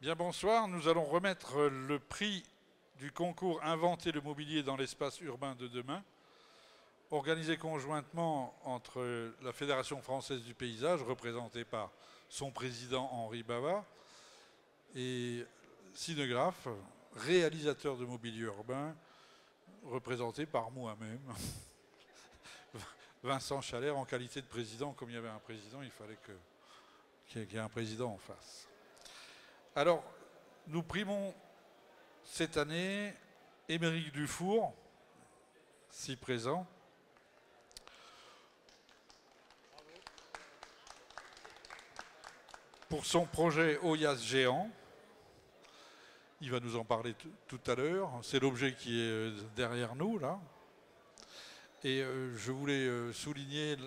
Bien, bonsoir. Nous allons remettre le prix du concours Inventer le mobilier dans l'espace urbain de demain, organisé conjointement entre la Fédération française du paysage, représentée par son président Henri Bava, et Cinegraphe, réalisateur de mobilier urbain, représenté par moi-même, Vincent Chalère, en qualité de président. Comme il y avait un président, il fallait qu'il y ait un président en face. Alors, nous primons cette année Émeric Dufour, si présent, pour son projet Oyas géant. Il va nous en parler tout à l'heure. C'est l'objet qui est derrière nous, là. Et je voulais souligner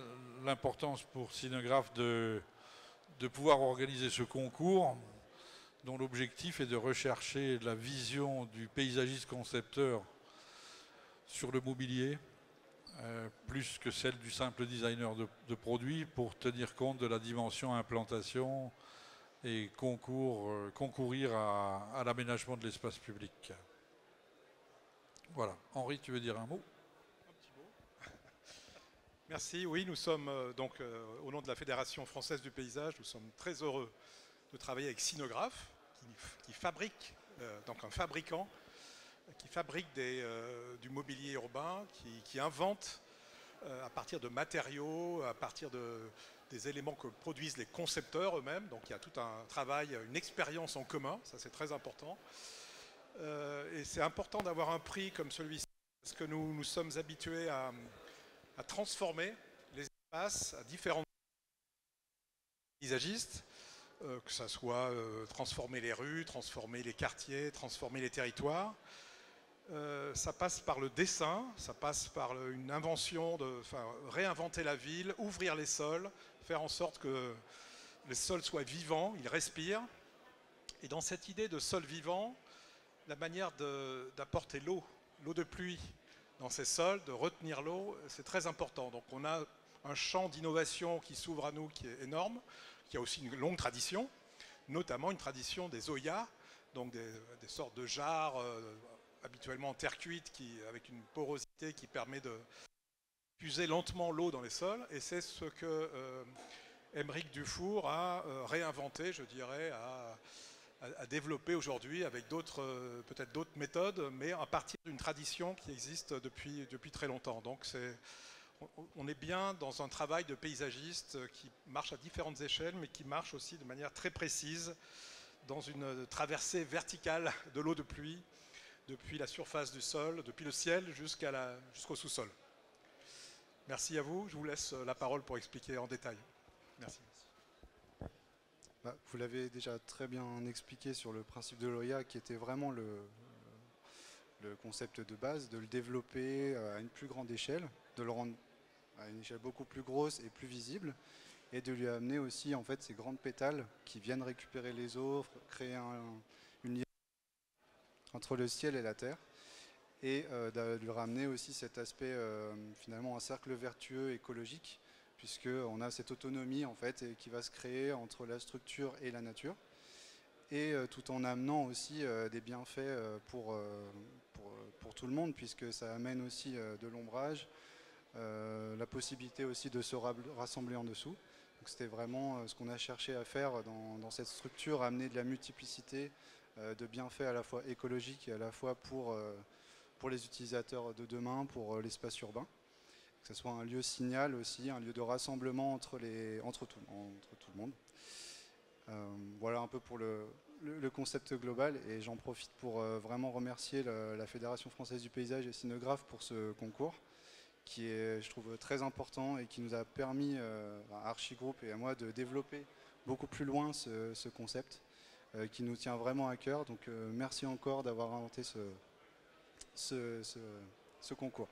l'importance pour Cinegraphe de pouvoir organiser ce concours, dont l'objectif est de rechercher la vision du paysagiste concepteur sur le mobilier, plus que celle du simple designer de produits, pour tenir compte de la dimension implantation et concourir à l'aménagement de l'espace public. Voilà. Henri, tu veux dire un mot? Un petit mot. Merci. Oui, nous sommes au nom de la Fédération française du paysage, nous sommes très heureux de travailler avec Cinegraphe, qui fabrique, donc un fabricant, qui fabrique du mobilier urbain, qui invente à partir de matériaux, à partir des éléments que produisent les concepteurs eux-mêmes. Donc il y a tout un travail, une expérience en commun, ça c'est très important. Et c'est important d'avoir un prix comme celui-ci, parce que nous sommes habitués à transformer les espaces à différents paysagistes, que ce soit transformer les rues, transformer les quartiers, transformer les territoires. Ça passe par le dessin, ça passe par une invention, réinventer la ville, ouvrir les sols, faire en sorte que les sols soient vivants, ils respirent. Et dans cette idée de sol vivant, la manière d'apporter l'eau de pluie dans ces sols, de retenir l'eau, c'est très important. Donc on a un champ d'innovation qui s'ouvre à nous qui est énorme, qui a aussi une longue tradition, notamment une tradition des oyas, donc des sortes de jarres habituellement en terre cuite, avec une porosité qui permet de puiser lentement l'eau dans les sols. Et c'est ce que Émeric Dufour a réinventé, je dirais, à développer aujourd'hui avec peut-être d'autres méthodes, mais à partir d'une tradition qui existe depuis très longtemps. Donc on est bien dans un travail de paysagiste qui marche à différentes échelles, mais qui marche aussi de manière très précise dans une traversée verticale de l'eau de pluie, depuis la surface du sol, depuis le ciel jusqu'au sous-sol. Merci à vous. Je vous laisse la parole pour expliquer en détail. Merci. Vous l'avez déjà très bien expliqué sur le principe de l'OIA, qui était vraiment le concept de base, de le développer à une plus grande échelle, de le rendre à une échelle beaucoup plus grosse et plus visible, et de lui amener aussi en fait ces grandes pétales qui viennent récupérer les eaux, créer une liaison entre le ciel et la terre, et de lui ramener aussi cet aspect finalement un cercle vertueux écologique, puisqu'on a cette autonomie en fait qui va se créer entre la structure et la nature, et tout en amenant aussi des bienfaits pour tout le monde, puisque ça amène aussi de l'ombrage, la possibilité aussi de se rassembler en dessous. Donc c'était vraiment ce qu'on a cherché à faire dans cette structure, amener de la multiplicité de bienfaits à la fois écologiques et à la fois pour les utilisateurs de demain, pour l'espace urbain. Que ce soit un lieu signal aussi, un lieu de rassemblement entre tout le monde. Voilà un peu pour le concept global, et j'en profite pour vraiment remercier la Fédération française du paysage et Cinegraphe pour ce concours, qui est, je trouve, très important et qui nous a permis, à Archigroup et à moi, de développer beaucoup plus loin ce concept qui nous tient vraiment à cœur. Donc merci encore d'avoir inventé ce concours.